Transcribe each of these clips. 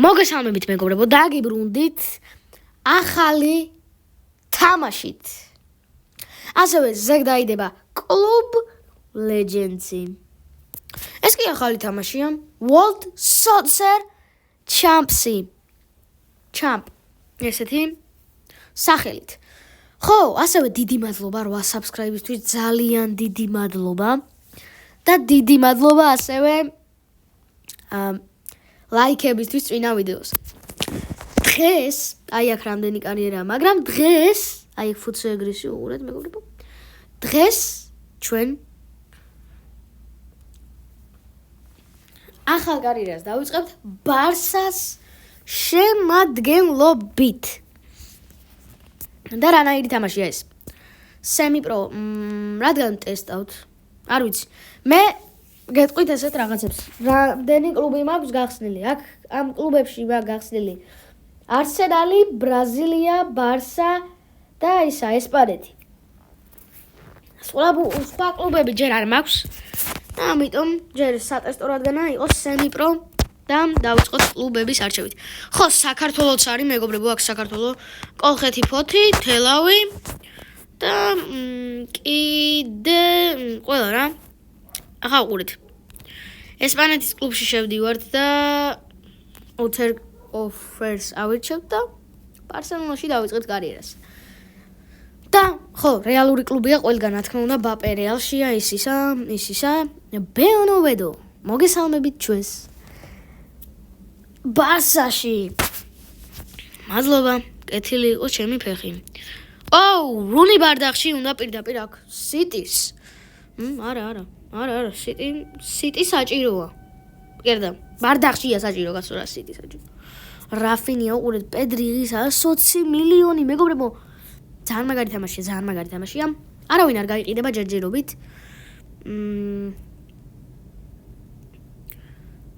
მოგესალმებით მეგობრებო, დაგიბრუნდით ახალი თამაშით. ასევე ზეგ დაიდება კლუბ ლეგენდსი. ეს კი ახალი თამაშია, World Soccer Champ. ესეთი სახელით. ხო, ასევე დიდი მადლობა 8 subscribe-ისთვის, ძალიან დიდი მადლობა. და დიდი მადლობა ასევე ლაიქებისთვის წინა ვიდეოს. დღეს, აი აქ რამდენი კარიერაა, მაგრამ დღეს, აი აქ ფუცე ეგრესი უყურეთ მეგობრებო. დღეს ჩვენ ახალ კარიერას დავიწყებთ ბარსას შემადგენლობით. და რანაირი თამაშია ეს? Semi-pro, რადგან ტესტავთ? არ ვიცი. მე გეტყვით ესეთ რაღაცებს. რამდენი კლუბი მაქვს გახსნილი? აქ ამ კლუბებში მაქვს გახსნილი Arsenal, Brazilია, Barça და ისა ესპანეთი. სხვა კლუბები ჯერ არ მაქვს. ამიტომ ჯერ სატესტო რადგანა იყოს Semi-pro და დავიწყოთ კლუბების არჩევით. ხო, საქართველოც არის მეგობრებო, აქ საქართველო, კოლხეთი, ფოთი, თელავი და კიდე ყველა რა. ახლა უყურეთ. ესპანეთის კლუბში შევდივართ და Outer Offers ავირჩევთ და ბარსელონაში დავიწყეთ კარიერას. და ხო, რეალური კლუბია ყველგან, რა თქმა უნდა, ბაპე რეალშია, ის ისა, ბეონოვედო. მოგესალმებით ჩვენს ბარსაში. მადლობა, კეთილი იყო ჩემი ფეხი. რუნი ბარდახში უნდა პირდაპირ აქ სიტის. არა, სიტი საჭიროა. კერდა, ბარდახშია საჭირო, გასურა სიტი საჭირო. რაფინია უყურეთ, პედრიგის 120 მილიონი, მეგობრებო. ძალიან მაგარი თამაშია. არავინ არ გაიყიდება ჯერჯერობით.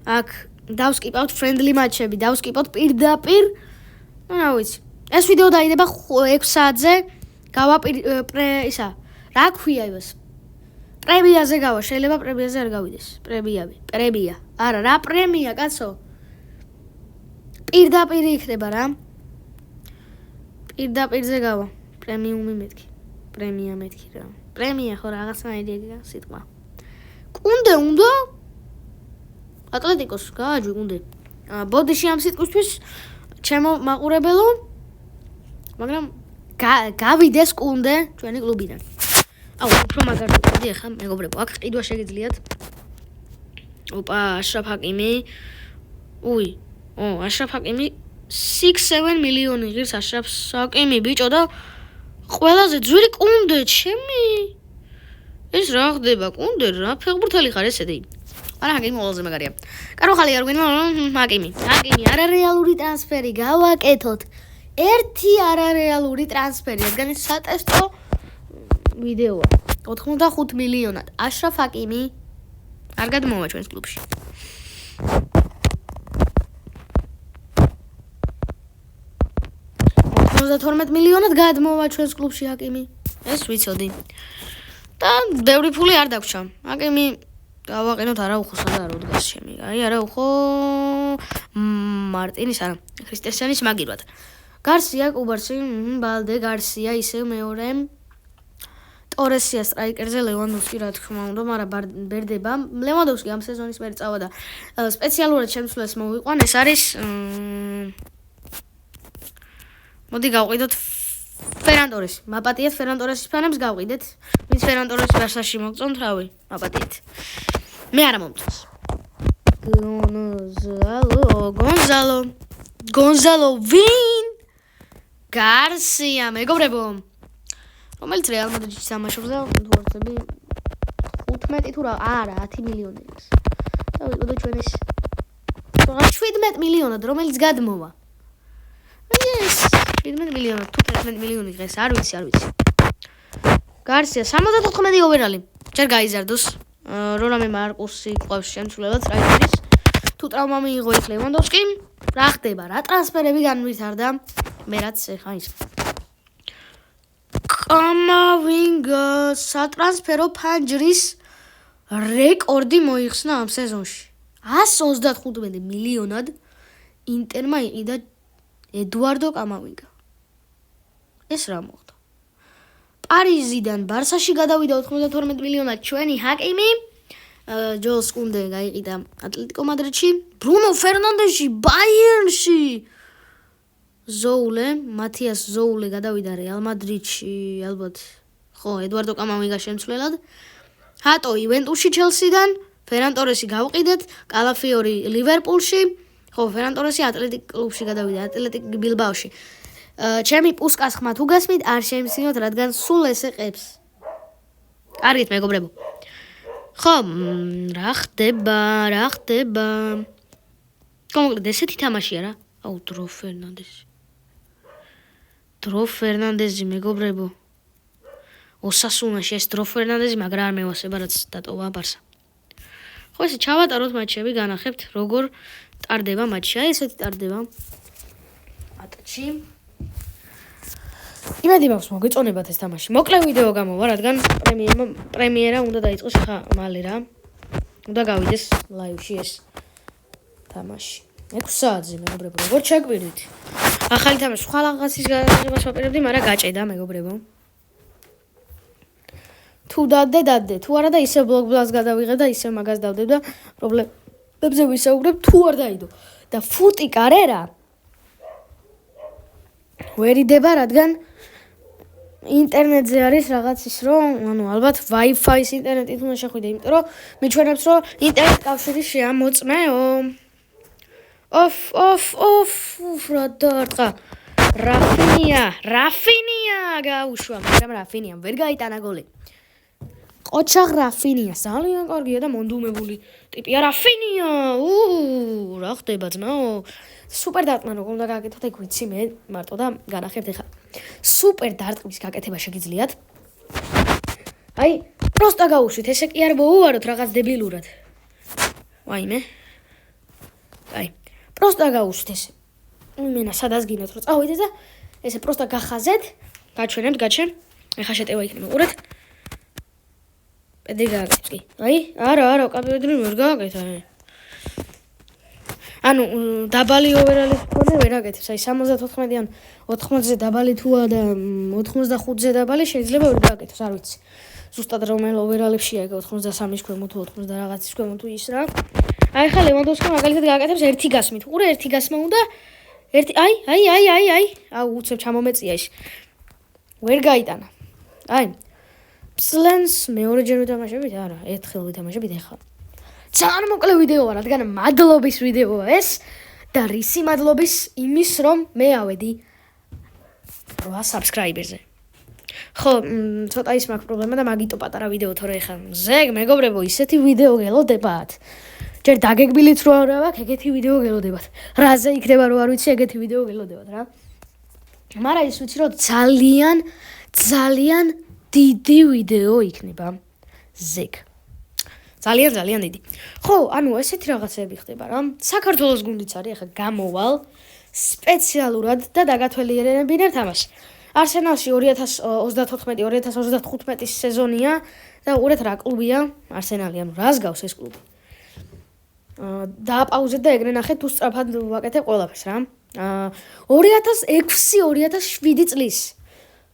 აქ დავსკიპავთ friendly match-ები, დავსკიპავთ პირდაპირ. რა ვიცი. ეს ვიდეო დაიდება 6 საათზე. გავა რა ქვია იმას? პრემიაზე გავა, შეიძლება პრემიაზე არ გავიდეს. პრემია. არა, რა პრემია, კაცო? პირდაპირ იქნება რა. პირდაპირზე გავა. პრემიუმი მეთქი. პრემია მეთქი რა. პრემია ხო რაღაცნაირი სიტყვა. კუნდე უნდა? ატლეტიკოს გააჯი კუნდე. ბოდიში ამ სიტყვისთვის ჩემო მაყურებელო. მაგრამ გავიდეს კუნდე ჩვენი კლუბიდან. უფრო მაგარი ახლა მეგობრებო, აქ ყიდვა შეგიძლიათ. აშრაფ ჰაკიმი. აშრაფ ჰაკიმი 6-7 მილიონი ღირს აშრაფ ჰაკიმი ბიჭო და ყველაზე ძვირი კუნდე ჩემი. ეს რა ხდება კუნდე რა ფეხბურთელი ხარ ესეთი. არა ჰაკიმი ყველაზე მაგარია. კარო ხალი არ გვინდა ჰაკიმი არარეალური ტრანსფერი გავაკეთოთ. ერთი არარეალური ტრანსფერი, რადგან ეს სატესტო ვიდეოა. 85 მილიონად. აშრაფ ჰაკიმი არ გადმოვა ჩვენს კლუბში. 92 მილიონად გადმოვა ჩვენს კლუბში ჰაკიმი. ეს ვიცოდი. და ბევრი ფული არ დაგვრჩა. ჰაკიმი გავაყენოთ არაუხო სადა არ უდგას ჩემი. არაუხო მარტინის არა, ქრისტესიანის მაგირვად. გარსია, კუბარსი, ბალდე, გარსია, ისევ მეორე. ტორესია სტრაიკერზე ლევანდოვსკი რა თქმა უნდა, მაგრამ ბერდება. ლევანდოვსკი ამ სეზონის მერე წავა და სპეციალურად შემცვლელს მოვიყვან. ეს არის მოდი გავყიდოთ ფერან ტორესი. მაპატიეთ ფერან ტორესის ფანებს გავყიდეთ. ვინც ფერან ტორესის ბარსაში მოგწონთ, რავი, მაპატიეთ. მე არა მომწონს. გონზალო ვინ? გარსია, მეგობრებო. რომელიც რეალ მადრიდში თამაშობს და თორცები 15 თუ რა, არა 10 მილიონი აქვს. და ვიყიდო ჩვენ ეს 17 მილიონად, რომელიც გადმოვა. ეს 17 მილიონად, თუ 15 მილიონი დღეს, არ ვიცი. გარსია 74 ოვერალი. ჯერ გაიზარდოს. როლამე მარკუსი ყავს შემცვლელად სტრაიკერის. თუ ტრავმა მიიღო იქ ლევანდოვსკი, რა ხდება? რა ტრანსფერები განვითარდა? მე რაც ხა ის კამავინგა სატრანსფერო ფანჯრის რეკორდი მოიხსნა ამ სეზონში. 135 მილიონად ინტერმა იყიდა ედუარდო კამავინგა. ეს რა მოხდა? პარიზიდან ბარსაში გადავიდა 92 მილიონად ჩვენი ჰაკიმი. ჯოს კუნდე გაიყიდა ატლეტიკო მადრიდში, ბრუნო ფერნანდესი ბაიერნში. ზოულე, მათიას ზოულე გადავიდა რეალ მადრიდში, ალბათ. ხო, ედუარდო კამავინგა შემცვლელად. ჰატო ივენტუსში ჩელსიდან, ფერან ტორესი გავყიდეთ, კალაფიორი ლივერპულში. ხო, ფერან ტორესი ატლეტიკ კლუბში გადავიდა, ატლეტიკ ბილბაოში. ჩემი პუსკას ხმა თუ გასმით, არ შემსინოთ, რადგან სულ ეს ეყებს. კარგით, მეგობრებო. ხო, რა ხდება? კონკრეტულად ესეთი თამაშია რა. აუ, დრო ფერნანდეზი, მეგობრებო. ოსასუნაში ეს დრო ფერნანდეზი, მაგრამ არ მევასება, რაც დატოვა ბარსა. ხო, ესე ჩავატაროთ მატჩები, განახებთ, როგორ ტარდება მატჩი. ესეთი ტარდება. ატჩი. იმედი მაქვს მოგეწონებათ ეს თამაში. მოკლე ვიდეო გამოვა, რადგან პრემიერა უნდა დაიწყოს ხა მალე რა. უნდა გავიდეს ლაივში ეს თამაში. 6 საათზე, მეგობრებო, როგორ ჩაგვირდით? ახალი თამაში, სხვა რაღაცის გადაღებას ვაპირებდი, მაგრამ გაჭედა, მეგობრებო. თუ დადე, თუ არა და ისე ბლოგ-ბლას გადავიღებ და ისე მაგას დავდებ და პრობლემებზე ვისაუბრებ, თუ არ დაიდო. და ფუტი კარერა ვერიდება, რადგან ინტერნეტზე არის რაღაცის რომ, ალბათ Wi-Fi-ის ინტერნეტით უნდა შეხვიდე, იმიტომ რომ მიჩვენებს რომ ინტერნეტ კავშირი შეამოწმეო. რა დაარტყა. რაფინია გაუშვა, მაგრამ რაფინიამ ვერ გაიტანა გოლი. ყოჩაღ რაფინია, ძალიან კარგია და მონდუმებული ტიპია რაფინია. რა ხდება ძმაო? სუპერ დარტყმა როგორ უნდა გააკეთოთ, ეგ ვიცი მე მარტო და განახებთ ახლა. სუპერ დარტყმის გაკეთება შეგიძლიათ. აი, პროსტა გაუშვით, ესე კი არ მოუვაროთ რაღაც დებილურად. ვაიმე. აი, პროსტა გაუშვით ესე. იმენა სადაც გინდათ რომ წავიდეთ და ესე პროსტა გახაზეთ, გაჩვენებთ, გაჩენ. ეხლა შეტევა იქნება, უყურეთ. პედი გააკეთებს კი. აი, არა, კაპიტანი ვერ გააკეთა. ანუ დაბალი ოვერალის მქონე ვერ აკეთებს. აი 74-დან 80-ზე დაბალი თუა და 85-ზე დაბალი შეიძლება ვერ გააკეთოს, არ ვიცი. ზუსტად რომელ ოვერალებშია ეგ 83-ის ქვემო თუ 80 და რაღაცის ქვემო თუ ის რა. აი ხა ლევანდოვსკი მაგალითად გააკეთებს ერთი გასმით. უყურე ერთი გასმა უნდა ერთი აი. აუ უცებ ჩამომეწია ის. ვერ გაიტანა. აი პსლენს მეორეჯერ ვითამაშებით, არა, ერთხელ ვითამაშებით ახლა. ძალიან მოკლე ვიდეოა, რადგან მადლობის ვიდეოა ეს და რისი მადლობის იმის რომ მე ავედი 8 subscriber-ზე. ხო, ცოტა ის მაქვს პრობლემა და მაგიტო პატარა ვიდეო თორე ახლა ზეგ მეგობრებო, ისეთი ვიდეო გელოდებათ. ჯერ დაგეგმილით რო არა ვაქვს, ეგეთი ვიდეო გელოდებათ. რაზე იქნება რო არ ვიცი, ეგეთი ვიდეო გელოდებათ რა. მაგრამ ის ვიცი რომ ძალიან დიდი ვიდეო იქნება. ზეგ. ძალიან დიდი. ხო, ანუ ესეთი რაღაცები ხდება რა. საქართველოს გუნდიც არის, ახლა გამოვალ სპეციალურად და დაგათვალიერებინებთ ამას. არსენალში 2024-2025 სეზონია და უყურეთ რა კლუბია არსენალი, ანუ რას გავს ეს კლუბი. დააპაუზეთ და ეგრე ნახეთ თუ სწრაფად ვაკეთებ ყველაფერს რა. 2006-2007 წლის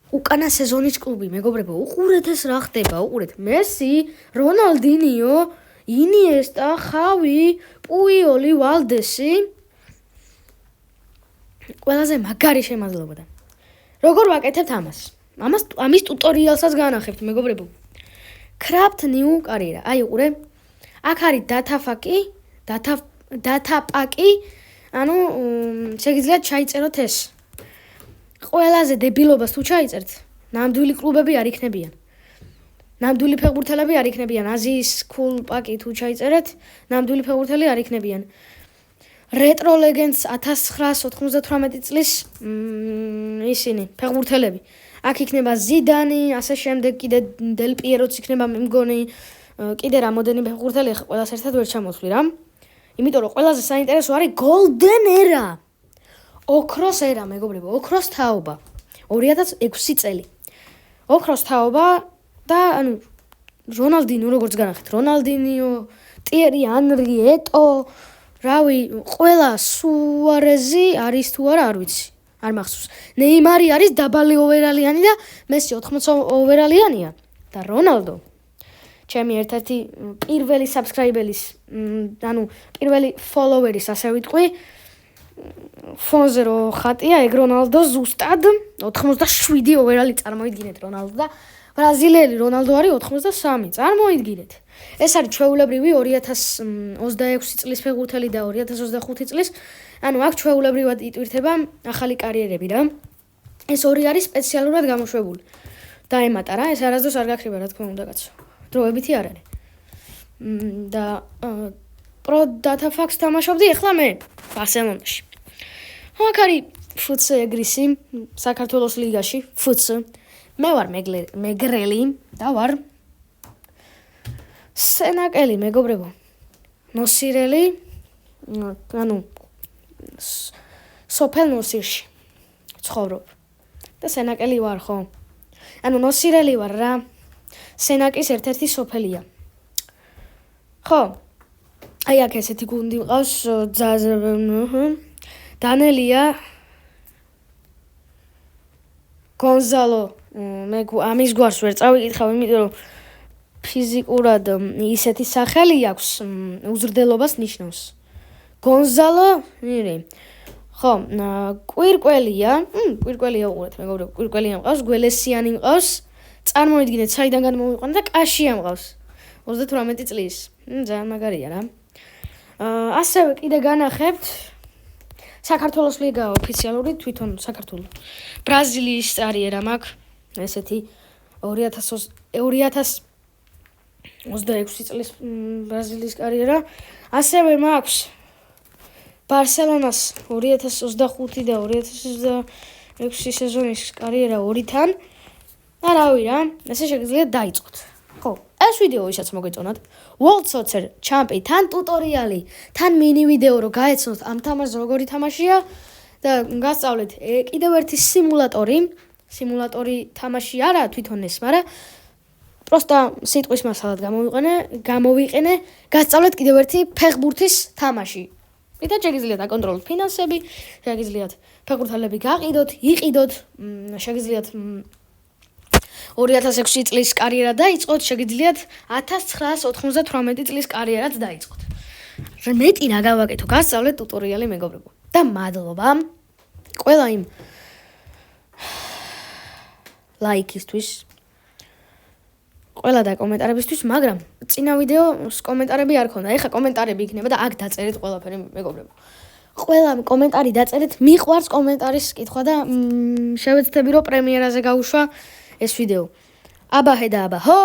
უკანა სეზონის კლუბი, მეგობრებო, უყურეთ ეს რა ხდება, უყურეთ. მესი, რონალდინიო, ინიესტა, ხავი, პუიოლი, ვალდესი. ყველაზე მაგარი შემაძლოვდა. როგორ ვაკეთებთ ამას? ამის ტუტორიალსაც განახებთ, მეგობრებო. Craft new კარიერა. აი უყურე. აქ არის დათაპაკი, ანუ შეგიძლიათ ჩაიწეროთ ეს. ყველაზე დებილობას თუ ჩაიწერთ, ნამდვილი კლუბები არ იქნებიან. ნამდვილი ფეხბურთელები არ იქნებიან. აზიის cool პაკი თუ ჩაიწერეთ, ნამდვილი ფეხბურთელი არ იქნებიან. Retro Legends 1998 წლის ისინი ფეხბურთელები. აქ იქნება ზიდანი, ასე შემდეგ კიდე დელ პიეროც იქნება მე მგონი, კიდე რამოდენი ფეხბურთელი ახლა ყველას ერთად ვერ ჩამოთვლი რა. იმიტომ რომ ყველაზე საინტერესო არის Golden Era. ოქროს ერა, მეგობრებო, ოქროს თაობა. 2006 წელი. ოქროს თაობა და ანუ რონალდინიო როგორც განახეთ, რონალდინიო, ტიერი ანრი, ეტო რავი, ყველა სუარეზი არის თუ არა, არ ვიცი. არ მახსოვს. ნეიმარი არის დაბალი ოვერალიანი და მესი 80 ოვერალიანია და რონალდო ჩემი ერთ-ერთი პირველი subscriber-ის, ანუ პირველი follower-ის ასე ვიტყვი, ფონზე რო ხატია, ეგ რონალდო ზუსტად 87 ოვერალი წარმოიდგინეთ რონალდო და ბრაზილიელი რონალდო არის 83. წარმოიდგინეთ. ეს არის ჩვეულებრივი 2026 წლის ფეხბურთელი და 2025 წლის, ანუ აქ ჩვეულებრივად იტვირთება ახალი კარიერები რა. ეს ორი არის სპეციალურად გამოშვებული. დაემატა რა, ეს არასდროს არ გაქრება რა თქმა უნდა კაცო. დროებითი არ არის. და Pro Data Fax თამაშობდი ახლა მე ბარსელონაში. აქ არის FC ეგრისი საქართველოს ლიგაში, FC. მე ვარ მეგრელი და ვარ სენაკელი მეგობრებო. ნოსირელი, ანუ სოფელ ნოსირში ცხოვრობ. და სენაკელი ვარ ხო? ანუ ნოსირელი ვარ რა. სენაკის ერთ-ერთი სოფელია. ხო. აი აქ ესეთი გუნდი მყავს დანელია გონზალო მე ამის გვარს ვერ წავიკითხავ, იმიტომ რომ ფიზიკურად ისეთი სახელი აქვს, უზრდელობას ნიშნავს. გონზალო, ხო, კვირკველია უყურეთ, მეგობრებო, კვირკველია მყავს, გველესიანი მყავს, წარმოიდგინეთ, საიდან გამოვიყვანა და კაშია მყავს. 38 წლის. ძალიან მაგარია რა. ასევე კიდე განახებთ საქართველოს ლიგა ოფიციალური თვითონ საქართველოს. ბრაზილიის კარიერა მაქვს ესეთი 2026 წლის ბრაზილიის კარიერა. ასევე მაქვს ბარსელონას 2025 და 2026 სეზონის კარიერა ორიდან. და რავი რა, ესე შეგიძლიათ დაიწყოთ. ხო, ეს ვიდეო ვისაც მოგეწონათ, World Soccer Champion, თან ტუტორიალი, თან მინი ვიდეო რო გაეცნოთ ამ თამაშს როგორი თამაშია და გასწავლეთ კიდევ ერთი სიმულატორი თამაში არა თვითონ ეს, მაგრამ პროსტა სიტყვის მასალად გამოვიყენე, გასწავლეთ კიდევ ერთი ფეხბურთის თამაში. და შეგიძლიათ აკონტროლოთ ფინანსები, შეგიძლიათ ფეხბურთელები გაყიდოთ, იყიდოთ, შეგიძლიათ 2006 წლის კარიერა დაიწყოთ, შეგიძლიათ 1998 წლის კარიერაც დაიწყოთ. მეტი რა გავაკეთო, გასწავლეთ ტუტორიალი მეგობრებო. და მადლობა ყველა იმ ლაიქისთვის, ყველა და კომენტარებისთვის, მაგრამ წინა ვიდეოს კომენტარები არ ქონდა. ეხლა კომენტარები იქნება და აქ დაწერეთ ყველაფერი მეგობრებო. ყველა კომენტარი დაწერეთ, მიყვარს კომენტარის კითხვა და შევეცდები რომ პრემიერაზე გავუშვა ეს ვიდეო. აბა ჰე და აბა ჰო